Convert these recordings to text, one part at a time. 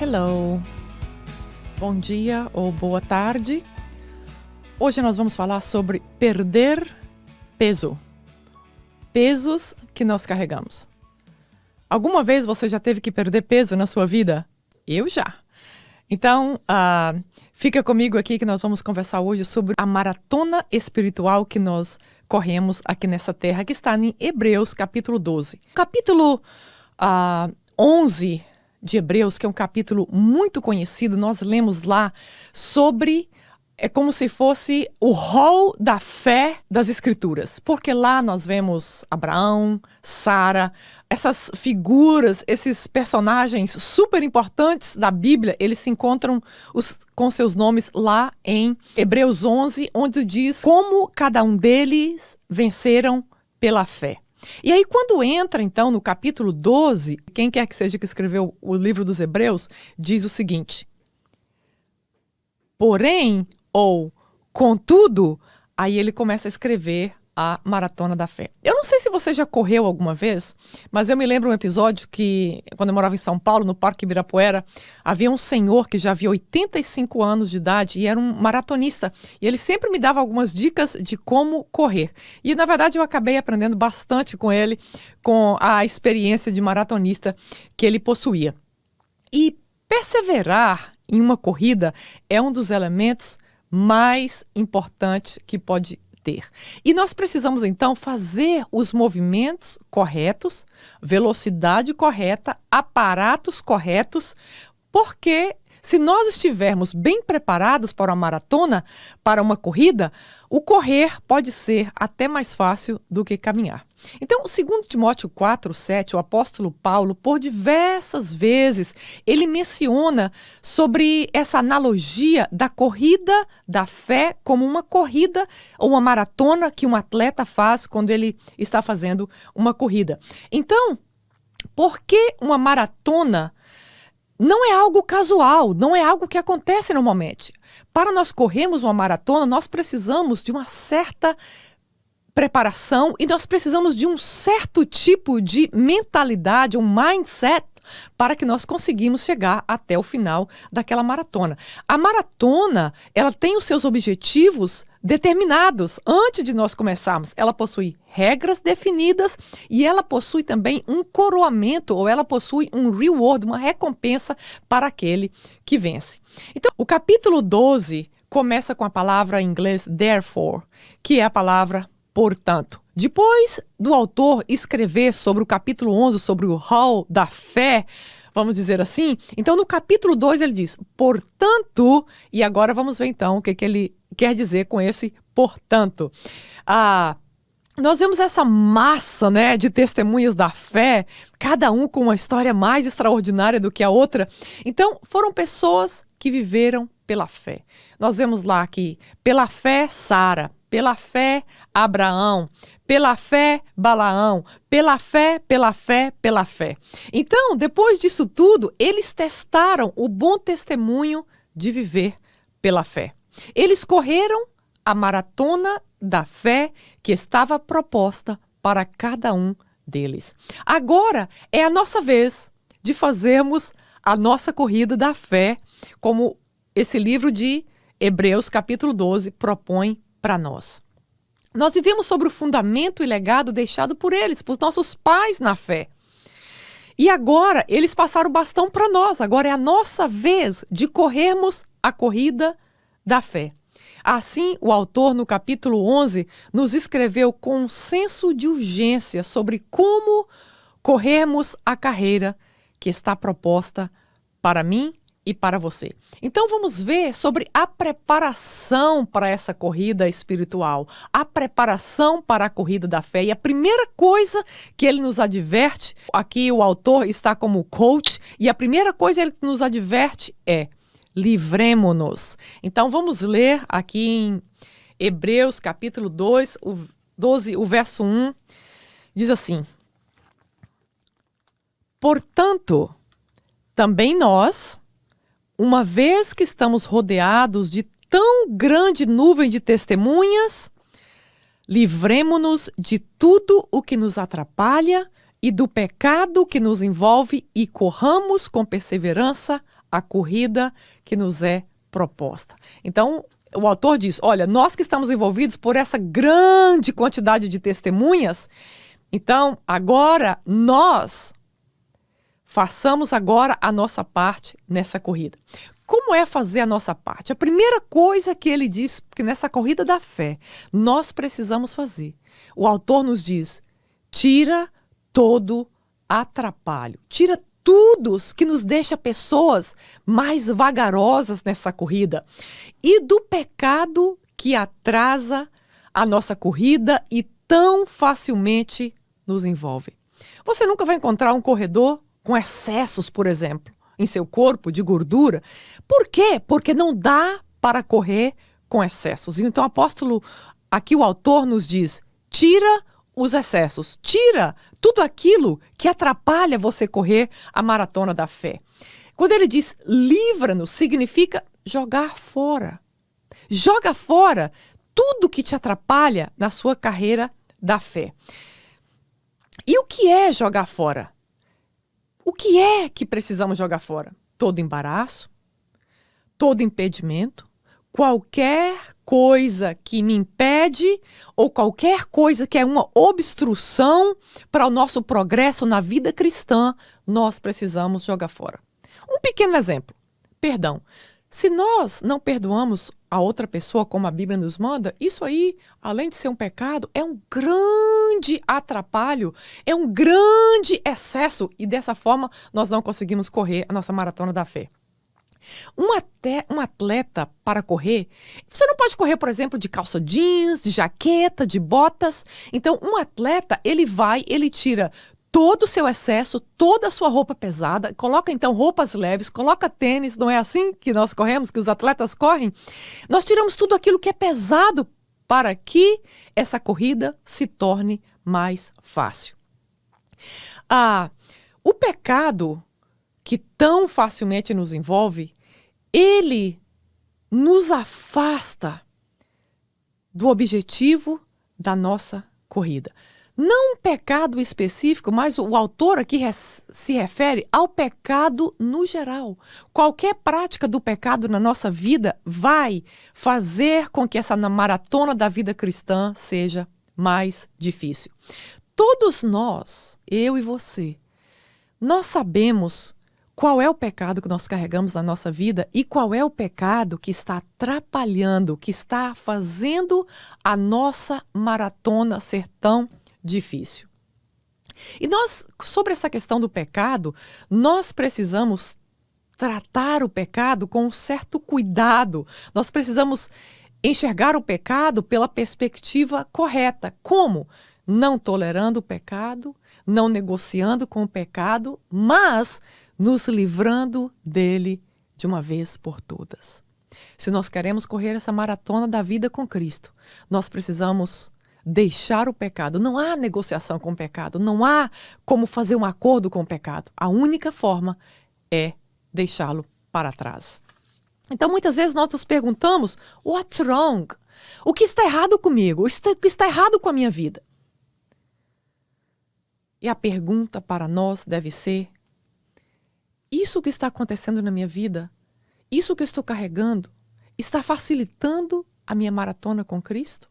Hello, bom dia ou boa tarde. Hoje nós vamos falar sobre perder peso. Pesos que nós carregamos. Alguma vez você já teve que perder peso na sua vida? Eu já. Então, fica comigo aqui que nós vamos conversar hoje sobre a maratona espiritual que nós corremos aqui nessa terra, que está em Hebreus capítulo 12. Capítulo 11 de Hebreus, que é um capítulo muito conhecido, nós lemos lá sobre... É como se fosse o rol da fé das Escrituras. Porque lá nós vemos Abraão, Sara, essas figuras, esses personagens super importantes da Bíblia, eles se encontram com seus nomes lá em Hebreus 11, onde diz como cada um deles venceram pela fé. E aí quando entra então no capítulo 12, quem quer que seja que escreveu o livro dos Hebreus, diz o seguinte: porém, ou contudo, aí ele começa a escrever a maratona da fé. Eu não sei se você já correu alguma vez, mas eu me lembro um episódio que, quando eu morava em São Paulo, no Parque Ibirapuera, havia um senhor que já havia 85 anos de idade e era um maratonista. E ele sempre me dava algumas dicas de como correr. E, na verdade, eu acabei aprendendo bastante com ele, com a experiência de maratonista que ele possuía. E perseverar em uma corrida é um dos elementos mais importante que pode ter. E nós precisamos, então, fazer os movimentos corretos, velocidade correta, aparatos corretos, porque se nós estivermos bem preparados para uma maratona, para uma corrida, o correr pode ser até mais fácil do que caminhar. Então, segundo Timóteo 4:7, o apóstolo Paulo, por diversas vezes, ele menciona sobre essa analogia da corrida da fé como uma corrida ou uma maratona que um atleta faz quando ele está fazendo uma corrida. Então, por que uma maratona não é algo casual, não é algo que acontece normalmente? Para nós corrermos uma maratona, nós precisamos de uma certa preparação e nós precisamos de um certo tipo de mentalidade, um mindset, para que nós conseguimos chegar até o final daquela maratona. A maratona, ela tem os seus objetivos determinados antes de nós começarmos. Ela possui regras definidas e ela possui também um coroamento, ou ela possui um reward, uma recompensa para aquele que vence. Então, o capítulo 12 começa com a palavra em inglês therefore, que é a palavra portanto. Depois do autor escrever sobre o capítulo 11, sobre o hall da fé, vamos dizer assim, então no capítulo 2 ele diz, portanto, e agora vamos ver então o que ele quer dizer com esse portanto. Nós vemos essa massa, né, de testemunhas da fé, cada um com uma história mais extraordinária do que a outra. Então, foram pessoas que viveram pela fé. Nós vemos lá que pela fé Sara, pela fé Abraão, pela fé Balaão, pela fé, pela fé, pela fé. Então, depois disso tudo, eles testaram o bom testemunho de viver pela fé. Eles correram a maratona da fé que estava proposta para cada um deles. Agora é a nossa vez de fazermos a nossa corrida da fé, como esse livro de Hebreus, capítulo 12, propõe para nós. Nós vivemos sobre o fundamento e legado deixado por eles, por nossos pais na fé. E agora eles passaram o bastão para nós. Agora é a nossa vez de corrermos a corrida da fé. Assim, o autor, no capítulo 11, nos escreveu com um senso de urgência sobre como corrermos a carreira que está proposta para mim e para você. Então vamos ver sobre a preparação para essa corrida espiritual, a preparação para a corrida da fé. E a primeira coisa que ele nos adverte, aqui o autor está como coach, e a primeira coisa que ele nos adverte é: livremo-nos. Então vamos ler aqui em Hebreus capítulo 12, o verso 1, diz assim: portanto, também nós, uma vez que estamos rodeados de tão grande nuvem de testemunhas, livremo-nos de tudo o que nos atrapalha e do pecado que nos envolve e corramos com perseverança a a corrida que nos é proposta. Então, o autor diz, olha, nós que estamos envolvidos por essa grande quantidade de testemunhas, então, agora, nós façamos agora a nossa parte nessa corrida. Como é fazer a nossa parte? A primeira coisa que ele diz, que nessa corrida da fé, nós precisamos fazer. O autor nos diz, tira todo atrapalho. Tira tudo que nos deixa pessoas mais vagarosas nessa corrida. E do pecado que atrasa a nossa corrida e tão facilmente nos envolve. Você nunca vai encontrar um corredor com excessos, por exemplo, em seu corpo de gordura. Por quê? Porque não dá para correr com excessos. Então aqui o autor nos diz, tira os excessos, tira tudo aquilo que atrapalha você correr a maratona da fé. Quando ele diz livra-nos, significa jogar fora. Joga fora tudo que te atrapalha na sua carreira da fé. E o que é jogar fora? O que é que precisamos jogar fora? Todo embaraço, todo impedimento, qualquer coisa que me impede ou qualquer coisa que é uma obstrução para o nosso progresso na vida cristã, nós precisamos jogar fora. Um pequeno exemplo, perdão. Se nós não perdoamos a outra pessoa como a Bíblia nos manda, isso aí, além de ser um pecado, é um grande atrapalho, é um grande excesso e dessa forma nós não conseguimos correr a nossa maratona da fé. Um atleta para correr, você não pode correr, por exemplo, de calça jeans, de jaqueta, de botas. Então, um atleta, ele tira todo o seu excesso, toda a sua roupa pesada, coloca então roupas leves, coloca tênis, não é assim que nós corremos, que os atletas correm? Nós tiramos tudo aquilo que é pesado para que essa corrida se torne mais fácil. O pecado que tão facilmente nos envolve, ele nos afasta do objetivo da nossa corrida. Não um pecado específico, mas o autor aqui se refere ao pecado no geral. Qualquer prática do pecado na nossa vida vai fazer com que essa maratona da vida cristã seja mais difícil. Todos nós, eu e você, nós sabemos qual é o pecado que nós carregamos na nossa vida e qual é o pecado que está atrapalhando, que está fazendo a nossa maratona ser tão difícil. E nós, sobre essa questão do pecado, nós precisamos tratar o pecado com um certo cuidado. Nós precisamos enxergar o pecado pela perspectiva correta. Como? Não tolerando o pecado, não negociando com o pecado, mas nos livrando dele de uma vez por todas. Se nós queremos correr essa maratona da vida com Cristo, nós precisamos deixar o pecado. Não há negociação com o pecado, não há como fazer um acordo com o pecado. A única forma é deixá-lo para trás. Então, muitas vezes nós nos perguntamos, what's wrong? O que está errado comigo? O que está errado com a minha vida? E a pergunta para nós deve ser, isso que está acontecendo na minha vida, isso que eu estou carregando, está facilitando a minha maratona com Cristo?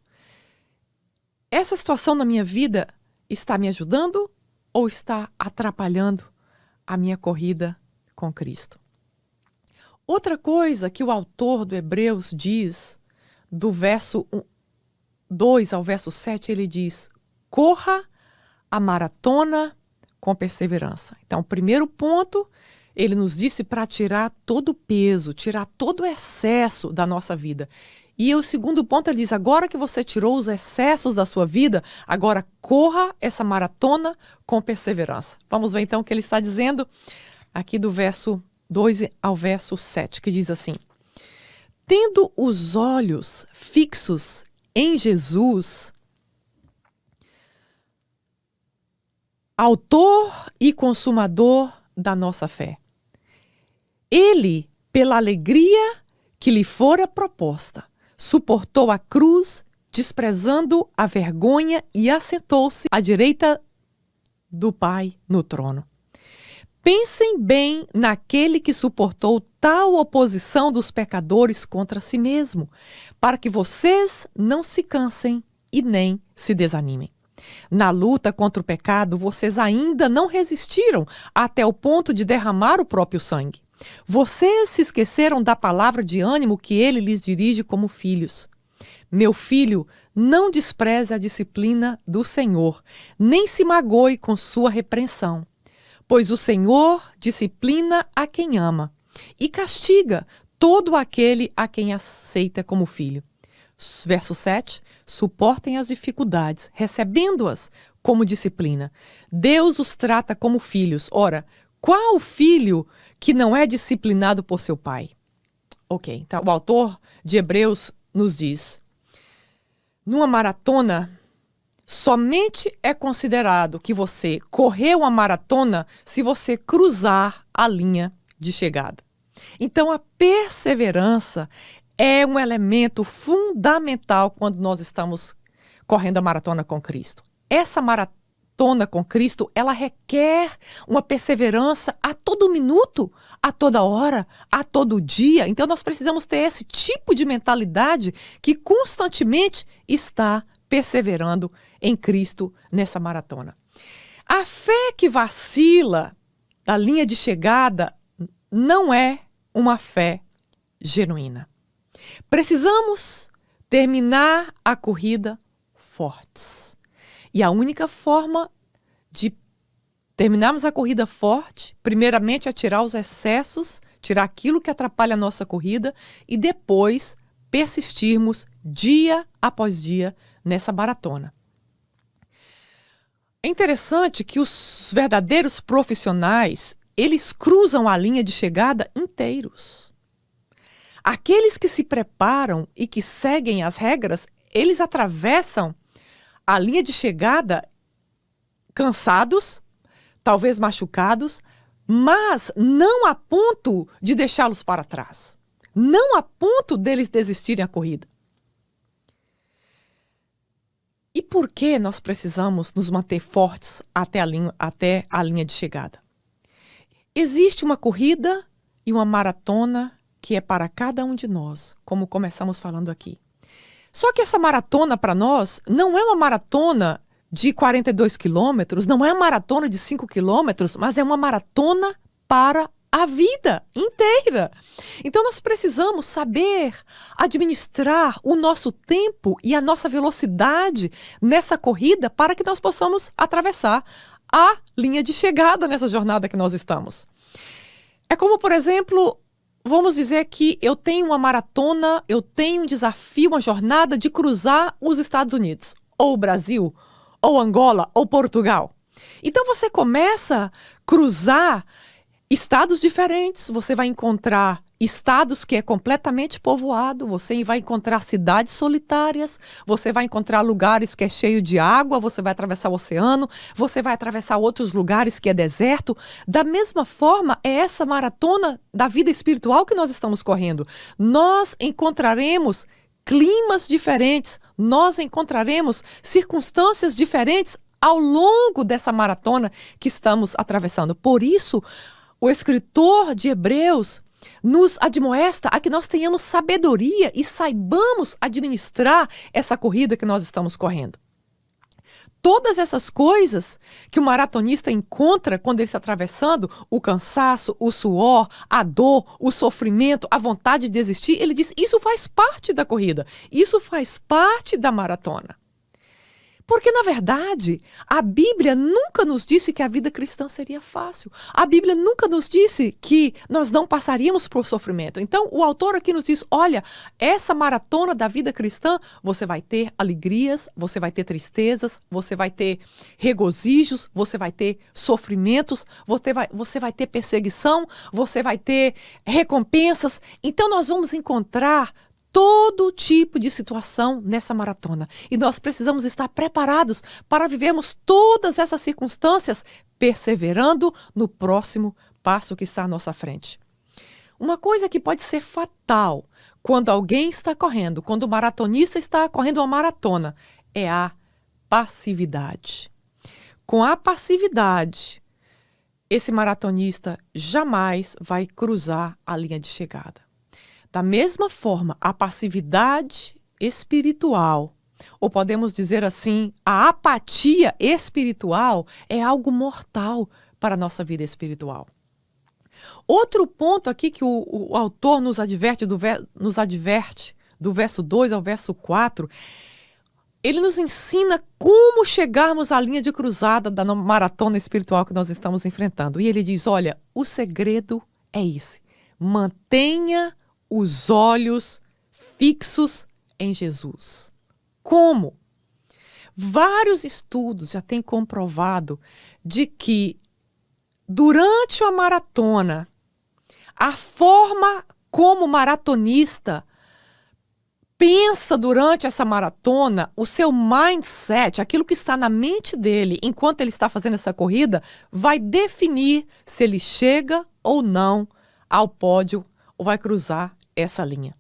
Essa situação na minha vida está me ajudando ou está atrapalhando a minha corrida com Cristo? Outra coisa que o autor do Hebreus diz, do verso 2 ao verso 7, ele diz, corra a maratona com perseverança. Então, o primeiro ponto, ele nos disse para tirar todo o peso, tirar todo o excesso da nossa vida. E o segundo ponto, ele diz, agora que você tirou os excessos da sua vida, agora corra essa maratona com perseverança. Vamos ver então o que ele está dizendo aqui do verso 2 ao verso 7, que diz assim, tendo os olhos fixos em Jesus, autor e consumador da nossa fé. Ele, pela alegria que lhe fora proposta, suportou a cruz, desprezando a vergonha e assentou-se à direita do Pai no trono. Pensem bem naquele que suportou tal oposição dos pecadores contra si mesmo, para que vocês não se cansem e nem se desanimem. Na luta contra o pecado, vocês ainda não resistiram até o ponto de derramar o próprio sangue. Vocês se esqueceram da palavra de ânimo que ele lhes dirige como filhos. Meu filho, não despreze a disciplina do Senhor, nem se magoe com sua repreensão. Pois o Senhor disciplina a quem ama e castiga todo aquele a quem aceita como filho. Verso 7. Suportem as dificuldades, recebendo-as como disciplina. Deus os trata como filhos. Ora, qual filho que não é disciplinado por seu pai? Ok, então o autor de Hebreus nos diz: numa maratona, somente é considerado que você correu uma maratona se você cruzar a linha de chegada. Então, a perseverança é um elemento fundamental quando nós estamos correndo a maratona com Cristo. Essa maratona com Cristo, ela requer uma perseverança a todo minuto, a toda hora, a todo dia. Então, nós precisamos ter esse tipo de mentalidade que constantemente está perseverando em Cristo nessa maratona. A fé que vacila da linha de chegada não é uma fé genuína. Precisamos terminar a corrida fortes. E a única forma de terminarmos a corrida forte, primeiramente, é tirar os excessos, tirar aquilo que atrapalha a nossa corrida e depois persistirmos dia após dia nessa maratona. É interessante que os verdadeiros profissionais, eles cruzam a linha de chegada inteiros. Aqueles que se preparam e que seguem as regras, eles atravessam a linha de chegada cansados, talvez machucados, mas não a ponto de deixá-los para trás. Não a ponto deles desistirem a corrida. E por que nós precisamos nos manter fortes até a linha de chegada? Existe uma corrida e uma maratona que é para cada um de nós, como começamos falando aqui. Só que essa maratona para nós não é uma maratona de 42 quilômetros, não é uma maratona de 5 quilômetros, mas é uma maratona para a vida inteira. Então nós precisamos saber administrar o nosso tempo e a nossa velocidade nessa corrida para que nós possamos atravessar a linha de chegada nessa jornada que nós estamos. É como, por exemplo, vamos dizer que eu tenho uma maratona, eu tenho um desafio, uma jornada de cruzar os Estados Unidos, ou o Brasil, ou Angola, ou Portugal. Então você começa a cruzar estados diferentes, você vai encontrar estados que é completamente povoado, você vai encontrar cidades solitárias, você vai encontrar lugares que é cheio de água, você vai atravessar o oceano, você vai atravessar outros lugares que é deserto. Da mesma forma, é essa maratona da vida espiritual que nós estamos correndo. Nós encontraremos climas diferentes, nós encontraremos circunstâncias diferentes ao longo dessa maratona que estamos atravessando. Por isso, o escritor de Hebreus nos admoesta a que nós tenhamos sabedoria e saibamos administrar essa corrida que nós estamos correndo. Todas essas coisas que o maratonista encontra quando ele está atravessando, o cansaço, o suor, a dor, o sofrimento, a vontade de desistir, ele diz, isso faz parte da corrida, isso faz parte da maratona. Porque, na verdade, a Bíblia nunca nos disse que a vida cristã seria fácil. A Bíblia nunca nos disse que nós não passaríamos por sofrimento. Então, o autor aqui nos diz, olha, essa maratona da vida cristã, você vai ter alegrias, você vai ter tristezas, você vai ter regozijos, você vai ter sofrimentos, você vai ter perseguição, você vai ter recompensas. Então, nós vamos encontrar todo tipo de situação nessa maratona. E nós precisamos estar preparados para vivermos todas essas circunstâncias, perseverando no próximo passo que está à nossa frente. Uma coisa que pode ser fatal quando alguém está correndo, quando o maratonista está correndo uma maratona, é a passividade. Com a passividade, esse maratonista jamais vai cruzar a linha de chegada. Da mesma forma, a passividade espiritual, ou podemos dizer assim, a apatia espiritual é algo mortal para a nossa vida espiritual. Outro ponto aqui que o autor nos adverte do verso 2 ao verso 4, ele nos ensina como chegarmos à linha de cruzada da maratona espiritual que nós estamos enfrentando. E ele diz, olha, o segredo é esse. Mantenha os olhos fixos em Jesus. Como? Vários estudos já têm comprovado de que durante a maratona, a forma como o maratonista pensa durante essa maratona, o seu mindset, aquilo que está na mente dele enquanto ele está fazendo essa corrida, vai definir se ele chega ou não ao pódio ou vai cruzar essa linha.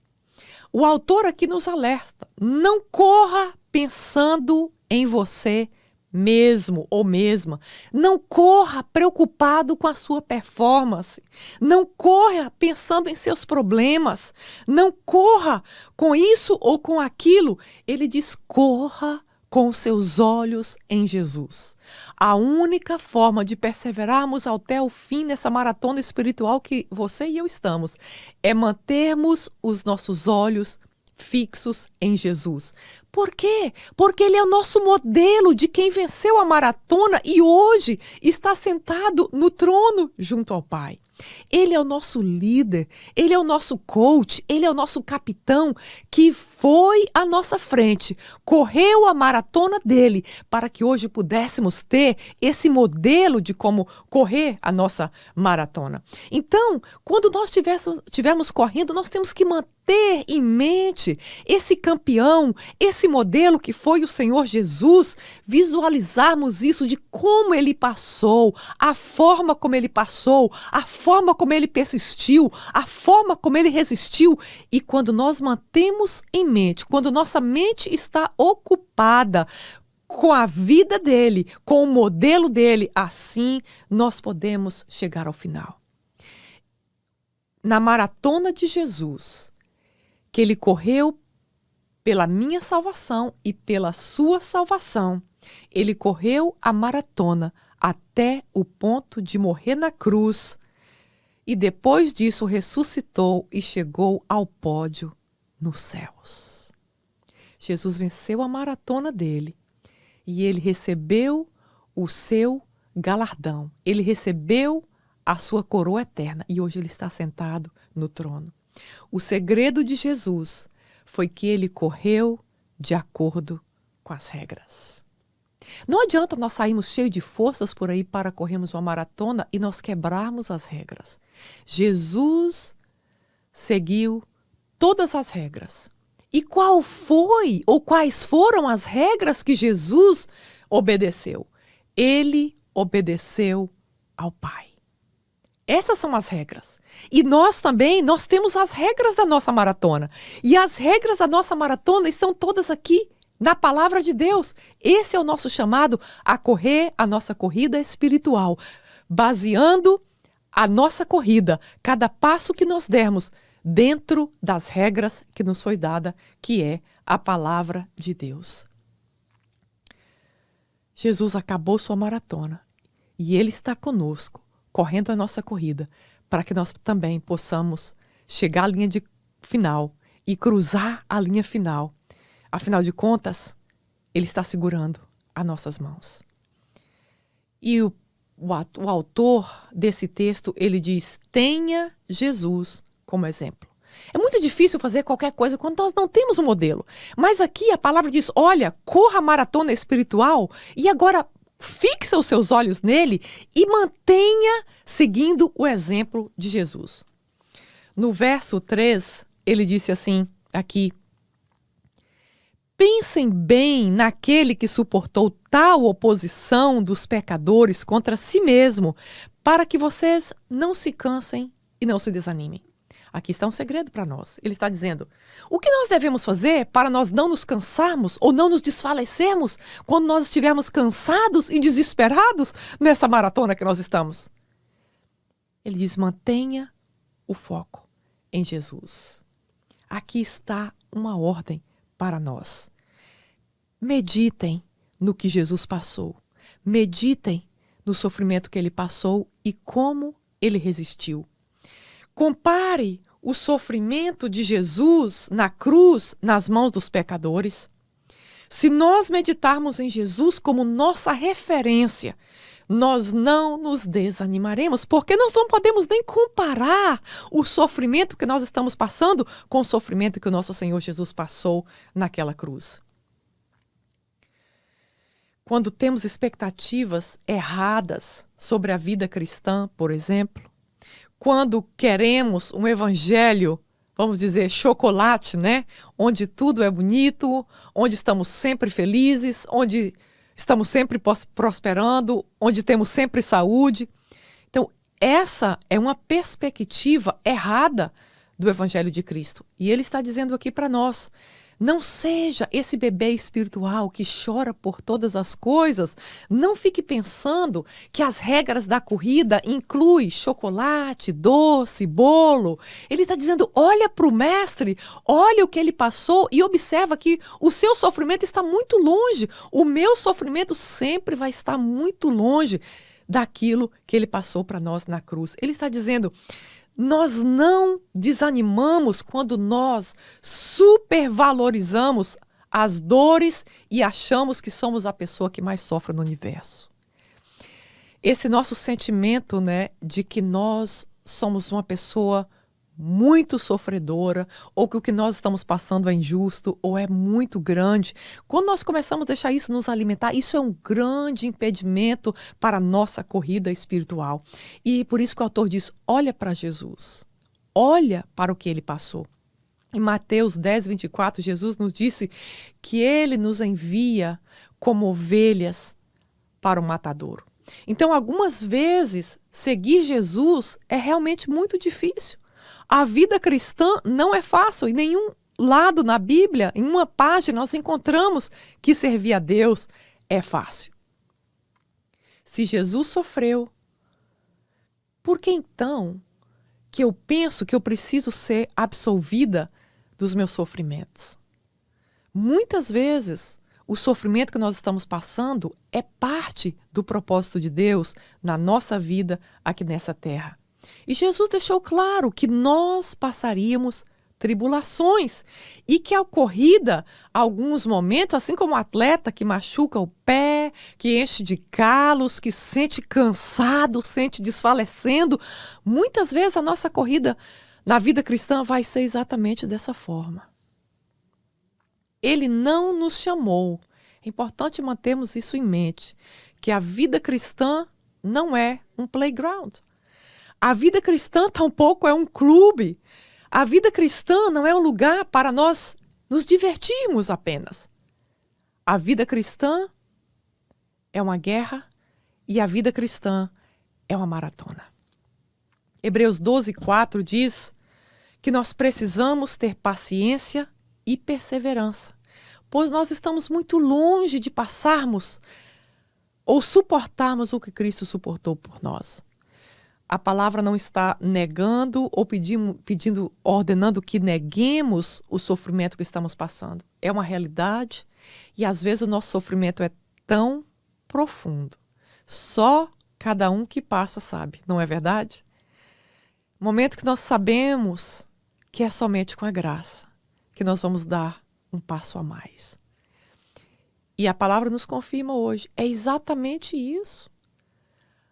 O autor aqui nos alerta, não corra pensando em você mesmo ou mesma. Não corra preocupado com a sua performance. Não corra pensando em seus problemas. Não corra com isso ou com aquilo. Ele diz, corra com os seus olhos em Jesus. A única forma de perseverarmos até o fim nessa maratona espiritual que você e eu estamos é mantermos os nossos olhos fixos em Jesus. Por quê? Porque ele é o nosso modelo de quem venceu a maratona e hoje está sentado no trono junto ao Pai. Ele é o nosso líder, ele é o nosso coach, ele é o nosso capitão que foi à nossa frente, correu a maratona dele para que hoje pudéssemos ter esse modelo de como correr a nossa maratona. Então, quando nós estivermos correndo, nós temos que manter em mente esse campeão, esse modelo que foi o Senhor Jesus, visualizarmos isso de como ele passou, a forma como ele passou, a forma como ele persistiu, a forma como ele resistiu. E quando nós mantemos em mente, quando nossa mente está ocupada com a vida dele, com o modelo dele, assim nós podemos chegar ao final. Na maratona de Jesus, que ele correu pela minha salvação e pela sua salvação, ele correu a maratona até o ponto de morrer na cruz e depois disso ressuscitou e chegou ao pódio nos céus. Jesus venceu a maratona dele e ele recebeu o seu galardão. Ele recebeu a sua coroa eterna e hoje ele está sentado no trono. O segredo de Jesus foi que ele correu de acordo com as regras. Não adianta nós sairmos cheios de forças por aí para corrermos uma maratona e nós quebrarmos as regras. Jesus seguiu todas as regras. E qual foi ou quais foram as regras que Jesus obedeceu? Ele obedeceu ao Pai. Essas são as regras. E nós também, nós temos as regras da nossa maratona. E as regras da nossa maratona estão todas aqui na palavra de Deus. Esse é o nosso chamado a correr a nossa corrida espiritual, baseando a nossa corrida, cada passo que nós dermos, dentro das regras que nos foi dada, que é a palavra de Deus. Jesus acabou sua maratona e ele está conosco, correndo a nossa corrida, para que nós também possamos chegar à linha de final e cruzar a linha final. Afinal de contas, ele está segurando as nossas mãos. E o autor desse texto, ele diz, tenha Jesus como exemplo. É muito difícil fazer qualquer coisa quando nós não temos um modelo. Mas aqui a palavra diz, olha, corra a maratona espiritual e agora fixa os seus olhos nele e mantenha seguindo o exemplo de Jesus. No verso 3, ele disse assim, aqui, pensem bem naquele que suportou tal oposição dos pecadores contra si mesmo, para que vocês não se cansem e não se desanimem. Aqui está um segredo para nós. Ele está dizendo, o que nós devemos fazer para nós não nos cansarmos ou não nos desfalecermos quando nós estivermos cansados e desesperados nessa maratona que nós estamos? Ele diz: mantenha o foco em Jesus. Aqui está uma ordem para nós. Meditem no que Jesus passou. Meditem no sofrimento que ele passou e como ele resistiu. Compare o sofrimento de Jesus na cruz, nas mãos dos pecadores. Se nós meditarmos em Jesus como nossa referência, nós não nos desanimaremos, porque nós não podemos nem comparar o sofrimento que nós estamos passando com o sofrimento que o nosso Senhor Jesus passou naquela cruz. Quando temos expectativas erradas sobre a vida cristã, por exemplo, quando queremos um evangelho, vamos dizer, chocolate, né? Onde tudo é bonito, onde estamos sempre felizes, onde estamos sempre prosperando, onde temos sempre saúde. Então, essa é uma perspectiva errada do Evangelho de Cristo. E ele está dizendo aqui para nós: não seja esse bebê espiritual que chora por todas as coisas. Não fique pensando que as regras da corrida incluem chocolate, doce, bolo. Ele está dizendo: olha para o mestre, olha o que ele passou e observa que o seu sofrimento está muito longe. O meu sofrimento sempre vai estar muito longe daquilo que ele passou para nós na cruz. Ele está dizendo: nós não desanimamos quando nós supervalorizamos as dores e achamos que somos a pessoa que mais sofre no universo. Esse nosso sentimento, né, de que nós somos uma pessoa muito sofredora, ou que o que nós estamos passando é injusto, ou é muito grande. Quando nós começamos a deixar isso nos alimentar, isso é um grande impedimento para a nossa corrida espiritual. E por isso que o autor diz: olha para Jesus, olha para o que ele passou. Em Mateus 10, 24, Jesus nos disse que ele nos envia como ovelhas para o matadouro. Então, algumas vezes, seguir Jesus é realmente muito difícil. A vida cristã não é fácil. Em nenhum lado na Bíblia, em uma página, nós encontramos que servir a Deus é fácil. Se Jesus sofreu, por que então que eu penso que eu preciso ser absolvida dos meus sofrimentos? Muitas vezes, o sofrimento que nós estamos passando é parte do propósito de Deus na nossa vida aqui nessa terra. E Jesus deixou claro que nós passaríamos tribulações e que a corrida, alguns momentos, assim como o atleta que machuca o pé, que enche de calos, que sente cansado, sente desfalecendo, muitas vezes a nossa corrida na vida cristã vai ser exatamente dessa forma. Ele não nos chamou. É importante mantermos isso em mente, que a vida cristã não é um playground. A vida cristã tampouco é um clube. A vida cristã não é um lugar para nós nos divertirmos apenas. A vida cristã é uma guerra e a vida cristã é uma maratona. Hebreus 12, 4 diz que nós precisamos ter paciência e perseverança, pois nós estamos muito longe de passarmos ou suportarmos o que Cristo suportou por nós. A palavra não está negando ou ordenando que neguemos o sofrimento que estamos passando. É uma realidade e às vezes o nosso sofrimento é tão profundo. Só cada um que passa sabe, não é verdade? Momento que nós sabemos que é somente com a graça que nós vamos dar um passo a mais. E a palavra nos confirma hoje, é exatamente isso.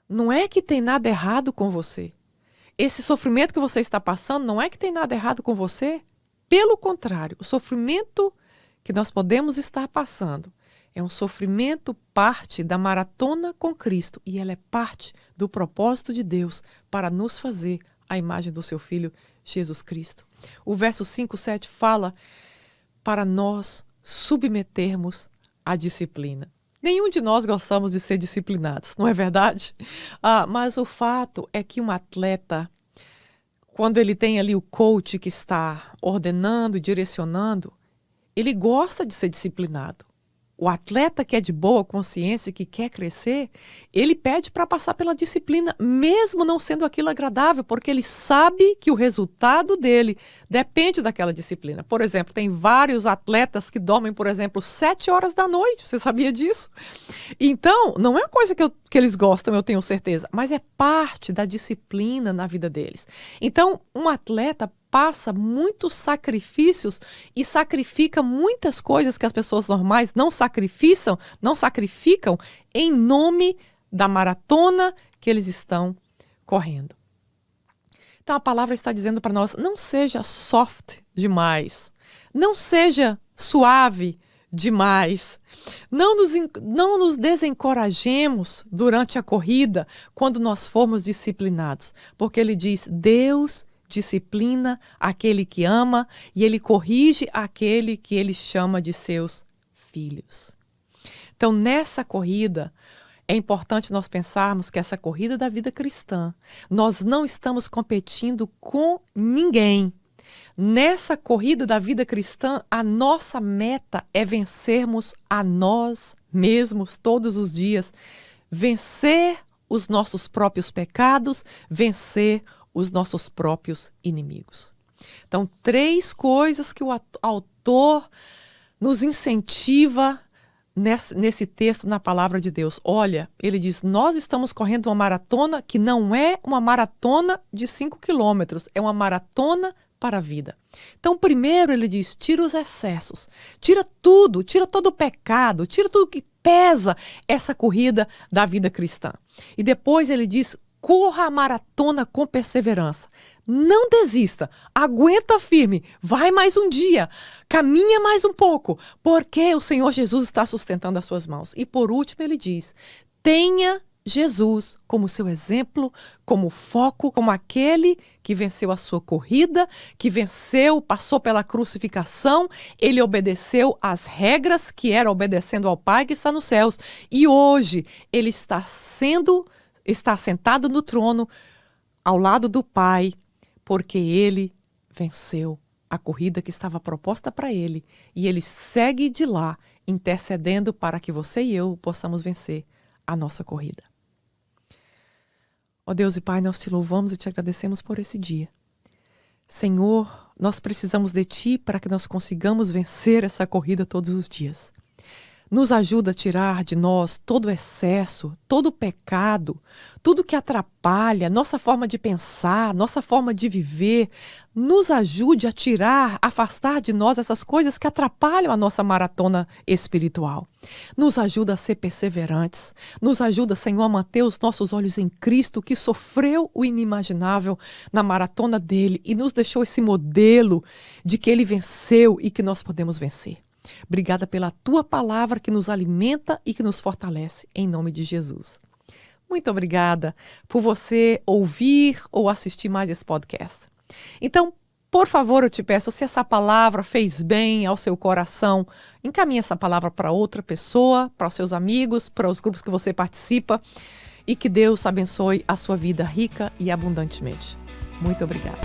Não é que tem nada errado com você. Esse sofrimento que você está passando não é que tem nada errado com você. Pelo contrário, o sofrimento que nós podemos estar passando é um sofrimento parte da maratona com Cristo. E ela é parte do propósito de Deus para nos fazer a imagem do seu Filho Jesus Cristo. O verso 5, 7 fala para nós submetermos à disciplina. Nenhum de nós gostamos de ser disciplinados, não é verdade? Mas o fato é que um atleta, quando ele tem ali o coach que está ordenando e direcionando, ele gosta de ser disciplinado. O atleta que é de boa consciência e que quer crescer, ele pede para passar pela disciplina, mesmo não sendo aquilo agradável, porque ele sabe que o resultado dele depende daquela disciplina. Por exemplo, tem vários atletas que dormem, por exemplo, 7 horas da noite. Você sabia disso? Então, não é uma coisa que eles gostam, eu tenho certeza, mas é parte da disciplina na vida deles. Então, um atleta passa muitos sacrifícios e sacrifica muitas coisas que as pessoas normais não sacrificam em nome da maratona que eles estão correndo. Então a palavra está dizendo para nós, não seja soft demais, não seja suave demais, não nos desencorajemos durante a corrida quando nós formos disciplinados, porque ele diz, Deus disciplina aquele que ama e ele corrige aquele que ele chama de seus filhos. Então, nessa corrida, é importante nós pensarmos que essa corrida da vida cristã, nós não estamos competindo com ninguém. Nessa corrida da vida cristã, a nossa meta é vencermos a nós mesmos todos os dias, vencer os nossos próprios pecados, vencer os nossos próprios inimigos. Então, 3 coisas que o autor nos incentiva nesse texto, na palavra de Deus. Olha, ele diz, nós estamos correndo uma maratona que não é uma maratona de 5 quilômetros, é uma maratona para a vida. Então, primeiro ele diz, tira os excessos, tira tudo, tira todo o pecado, tira tudo que pesa essa corrida da vida cristã. E depois ele diz, corra a maratona com perseverança. Não desista, aguenta firme, vai mais um dia, caminha mais um pouco, porque o Senhor Jesus está sustentando as suas mãos. E por último ele diz, tenha Jesus como seu exemplo, como foco, como aquele que venceu a sua corrida, que venceu, passou pela crucificação, ele obedeceu às regras que era obedecendo ao Pai que está nos céus. E hoje ele está sentado no trono ao lado do Pai, porque ele venceu a corrida que estava proposta para ele. E ele segue de lá, intercedendo para que você e eu possamos vencer a nossa corrida. Ó Deus e Pai, nós te louvamos e te agradecemos por esse dia. Senhor, nós precisamos de Ti para que nós consigamos vencer essa corrida todos os dias. Nos ajuda a tirar de nós todo o excesso, todo o pecado, tudo que atrapalha nossa forma de pensar, nossa forma de viver. Nos ajude a tirar, afastar de nós essas coisas que atrapalham a nossa maratona espiritual. Nos ajuda a ser perseverantes. Nos ajuda, Senhor, a manter os nossos olhos em Cristo, que sofreu o inimaginável na maratona dele e nos deixou esse modelo de que ele venceu e que nós podemos vencer. Obrigada pela Tua palavra que nos alimenta e que nos fortalece, em nome de Jesus. Muito obrigada por você ouvir ou assistir mais esse podcast. Então, por favor, eu te peço, se essa palavra fez bem ao seu coração, encaminhe essa palavra para outra pessoa, para os seus amigos, para os grupos que você participa e que Deus abençoe a sua vida rica e abundantemente. Muito obrigada.